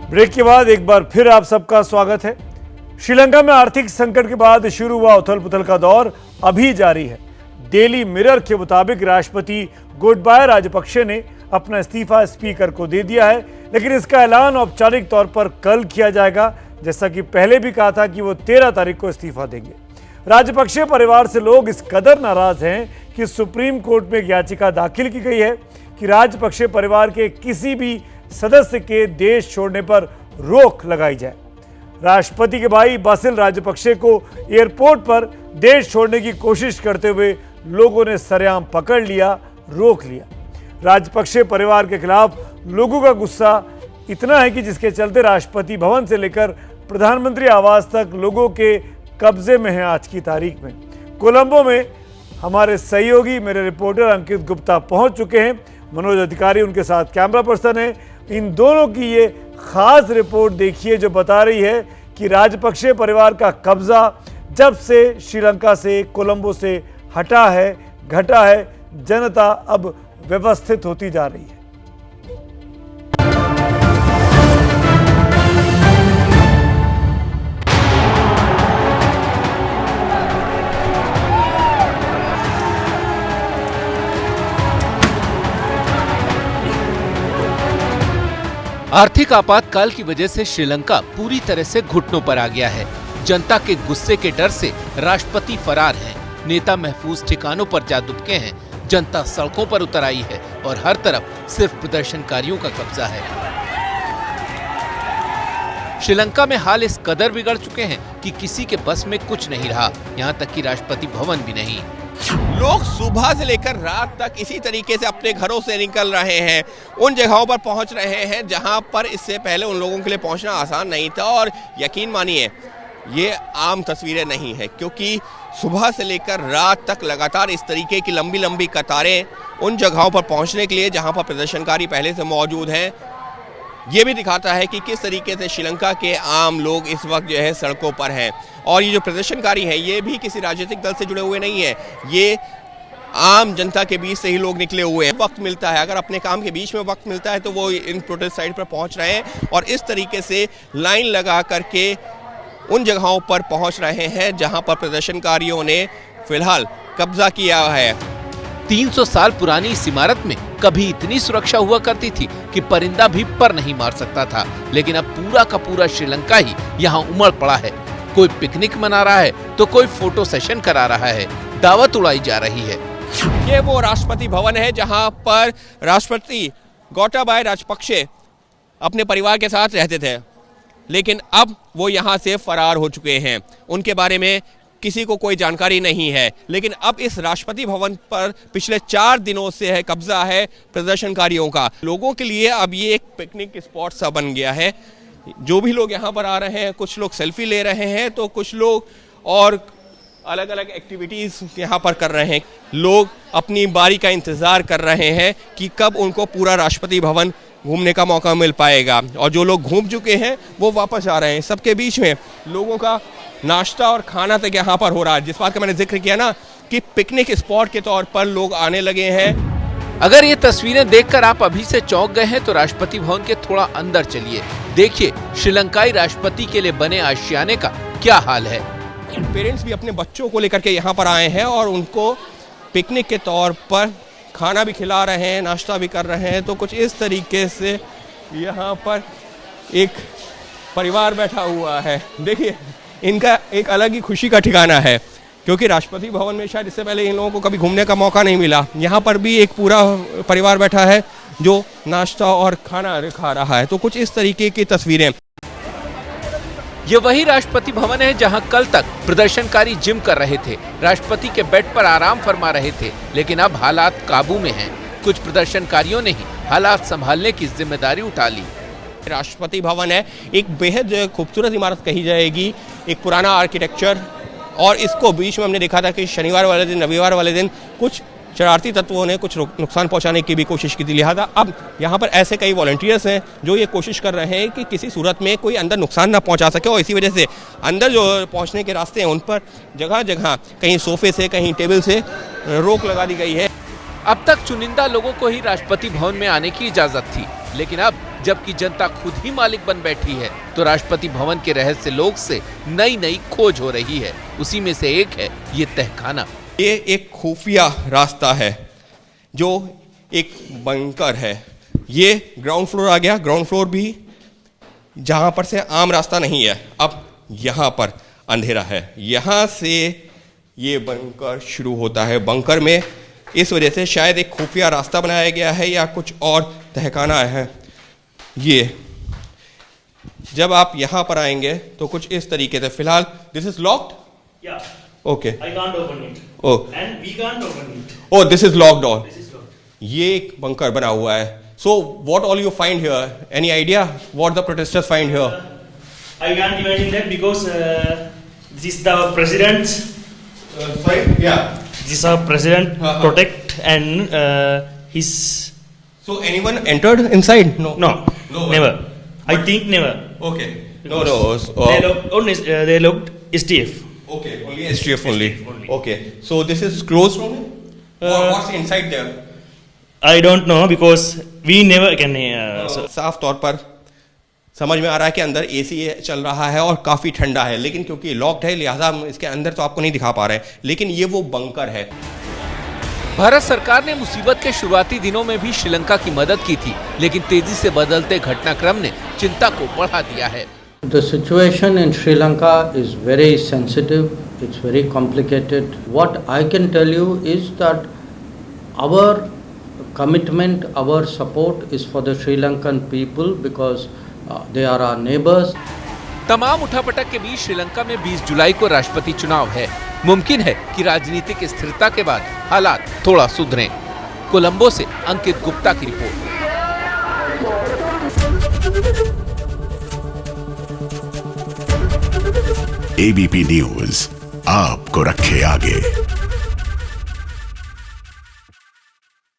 Break के बाद एक बार फिर आप सबका स्वागत है। श्रीलंका में आर्थिक संकट के बाद शुरू हुआ उथल पुथल का दौर अभी जारी है। डेली मिरर के मुताबिक राष्ट्रपति गोटबाया राजपक्षे ने अपना इस्तीफा स्पीकर को दे दिया है, लेकिन इसका ऐलान औपचारिक तौर पर कल किया जाएगा, जैसा कि पहले भी कहा था कि वो 13 तारीख को इस्तीफा देंगे। राजपक्षे परिवार से लोग इस कदर नाराज हैं कि सुप्रीम कोर्ट में एक याचिका दाखिल की गई है कि राजपक्षे परिवार के किसी भी सदस्य के देश छोड़ने पर रोक लगाई जाए। राष्ट्रपति के भाई बासिल राजपक्षे को एयरपोर्ट पर देश छोड़ने की कोशिश करते हुए लोगों ने सरेआम पकड़ लिया, रोक लिया। राजपक्षे परिवार के खिलाफ लोगों का गुस्सा इतना है कि जिसके चलते राष्ट्रपति भवन से लेकर प्रधानमंत्री आवास तक लोगों के कब्जे में है। आज की तारीख में कोलंबो में हमारे सहयोगी मेरे रिपोर्टर अंकित गुप्ता पहुंच चुके हैं। मनोज अधिकारी उनके साथ कैमरा पर्सन है। इन दोनों की ये खास रिपोर्ट देखिए जो बता रही है कि राजपक्षे परिवार का कब्जा जब से श्रीलंका से कोलंबो से हटा है, घटा है, जनता अब व्यवस्थित होती जा रही है। आर्थिक आपातकाल की वजह से श्रीलंका पूरी तरह से घुटनों पर आ गया है। जनता के गुस्से के डर से राष्ट्रपति फरार हैं, नेता महफूज ठिकानों पर जा दुबके हैं, जनता सड़कों पर उतर आई है और हर तरफ सिर्फ प्रदर्शनकारियों का कब्जा है। श्रीलंका में हाल इस कदर बिगड़ चुके हैं कि किसी के बस में कुछ नहीं रहा, यहाँ तक कि राष्ट्रपति भवन भी नहीं। लोग सुबह से लेकर रात तक इसी तरीके से अपने घरों से निकल रहे हैं, उन जगहों पर पहुंच रहे हैं जहां पर इससे पहले उन लोगों के लिए पहुंचना आसान नहीं था। और यकीन मानिए ये आम तस्वीरें नहीं है, क्योंकि सुबह से लेकर रात तक लगातार इस तरीके की लंबी लंबी कतारें उन जगहों पर पहुंचने के लिए जहां पर प्रदर्शनकारी पहले से मौजूद हैं। ये भी दिखाता है कि किस तरीके से श्रीलंका के आम लोग इस वक्त जो है सड़कों पर हैं। और ये जो प्रदर्शनकारी हैं ये भी किसी राजनीतिक दल से जुड़े हुए नहीं है, ये आम जनता के बीच से ही लोग निकले हुए हैं। वक्त मिलता है, अगर अपने काम के बीच में वक्त मिलता है तो वो इन प्रोटेस्ट साइट पर पहुंच रहे हैं और इस तरीके से लाइन लगा करके उन जगहों पर पहुंच रहे हैं जहां पर प्रदर्शनकारियों ने फिलहाल कब्जा किया है। 300 साल पुरानी इस इमारत में कभी इतनी सुरक्षा हुआ करती थी कि परिंदा भी पर नहीं मार सकता था, लेकिन अब पूरा का पूरा श्रीलंका ही यहाँ उमड़ पड़ा है। कोई पिकनिक मना रहा है तो कोई फोटो सेशन करा रहा है, दावत उड़ाई जा रही है। ये वो राष्ट्रपति भवन है जहां पर राष्ट्रपति गोटाबाया राजपक्षे अपने परिवार के साथ रहते थे, लेकिन अब वो यहाँ से फरार हो चुके हैं। उनके बारे में किसी को कोई जानकारी नहीं है, लेकिन अब इस राष्ट्रपति भवन पर पिछले 4 दिनों से है कब्जा है प्रदर्शनकारियों का। लोगों के लिए अब ये एक पिकनिक स्पॉट सा बन गया है। जो भी लोग यहाँ पर आ रहे हैं, कुछ लोग सेल्फी ले रहे हैं तो कुछ लोग और अलग अलग एक्टिविटीज़ यहाँ पर कर रहे हैं। लोग अपनी बारी का इंतज़ार कर रहे हैं कि कब उनको पूरा राष्ट्रपति भवन घूमने का मौका मिल पाएगा, और जो लोग घूम चुके हैं वो वापस आ रहे हैं। सबके बीच में लोगों का नाश्ता और खाना तक यहाँ पर हो रहा है, जिस बात का मैंने जिक्र किया ना कि पिकनिक स्पॉट के तौर पर लोग आने लगे हैं। अगर ये तस्वीरें देखकर आप अभी से चौंक गए हैं तो राष्ट्रपति भवन के थोड़ा अंदर चलिए, देखिए श्रीलंकाई राष्ट्रपति के लिए बने आशियाने का क्या हाल है। पेरेंट्स भी अपने बच्चों को लेकर के यहाँ पर आए हैं और उनको पिकनिक के तौर पर खाना भी खिला रहे हैं, नाश्ता भी कर रहे हैं। तो कुछ इस तरीके से यहाँ पर एक परिवार बैठा हुआ है। देखिए इनका एक अलग ही खुशी का ठिकाना है, क्योंकि राष्ट्रपति भवन में शायद इससे पहले इन लोगों को कभी घूमने का मौका नहीं मिला। यहाँ पर भी एक पूरा परिवार बैठा है जो नाश्ता और खाना खा रहा है। तो कुछ इस तरीके की तस्वीरें। ये वही राष्ट्रपति भवन है जहां कल तक प्रदर्शनकारी जिम कर रहे थे, राष्ट्रपति के बेड पर आराम फरमा रहे थे, लेकिन अब हालात काबू में हैं। कुछ प्रदर्शनकारियों ने ही हालात संभालने की जिम्मेदारी उठा ली। राष्ट्रपति भवन है, एक बेहद खूबसूरत इमारत कही जाएगी, एक पुराना आर्किटेक्चर, और इसको बीच में हमने देखा था कि शनिवार वाले दिन, रविवार वाले दिन कुछ शरारती तत्वों ने कुछ नुकसान पहुंचाने की भी कोशिश की थी। लिहाजा अब यहाँ पर ऐसे कई वॉलंटियर्स हैं जो ये कोशिश कर रहे हैं कि किसी सूरत में कोई अंदर नुकसान ना पहुंचा सके, और इसी वजह से अंदर जो पहुंचने के रास्ते हैं उन पर जगह जगह कहीं सोफे से कहीं टेबल से रोक लगा दी गई है। अब तक चुनिंदा लोगों को ही राष्ट्रपति भवन में आने की इजाजत थी, लेकिन अब जबकि जनता खुद ही मालिक बन बैठी है तो राष्ट्रपति भवन के रहस्य लोक से नई नई खोज हो रही है। उसी में से एक है ये तहखाना। ये एक खुफिया रास्ता है जो एक बंकर है। ये ग्राउंड फ्लोर आ गया। ग्राउंड फ्लोर भी जहाँ पर से आम रास्ता नहीं है, अब यहाँ पर अंधेरा है। यहाँ से ये बंकर शुरू होता है। बंकर में इस वजह से शायद एक खुफिया रास्ता बनाया गया है या कुछ और तहखाना है। ये जब आप यहाँ पर आएंगे तो कुछ इस तरीके से, फिलहाल this is locked. Yeah, okay, I can't open it. Oh And we can't open it. Oh this is locked on. This is locked. ये एक बंकर बना हुआ है। So what all you find here? Any idea what the protesters find here? I can't imagine that because this is the president. This is our president protect and his. So anyone entered inside? No. No, No one. never. I think never. Okay. Because No. They looked only. They looked STF. Okay. Only STF only. STF only. Okay. So this is closed room? What's inside there? I don't know because we never can. So, साफ तौर पर समझ में आ रहा है कि अंदर AC चल रहा है और काफी ठंडा है, लेकिन क्योंकि लॉक्ड है लिहाजा हम इसके अंदर तो आपको नहीं दिखा पा रहे हैं, लेकिन ये वो बंकर है। भारत सरकार ने मुसीबत के शुरुआती दिनों में भी श्रीलंका की मदद की थी, लेकिन तेजी से बदलते घटनाक्रम ने चिंता को बढ़ा दिया है। The situation in Sri Lanka is very sensitive, it's very complicated. What I can tell you is that our commitment, our support is for the Sri Lankan people because they are our neighbors. तमाम उठापटक के बीच श्रीलंका में 20 जुलाई को राष्ट्रपति चुनाव है। मुमकिन है कि राजनीतिक स्थिरता के बाद हालात थोड़ा सुधरें। कोलंबो से अंकित गुप्ता की रिपोर्ट। एबीपी न्यूज आपको रखे आगे।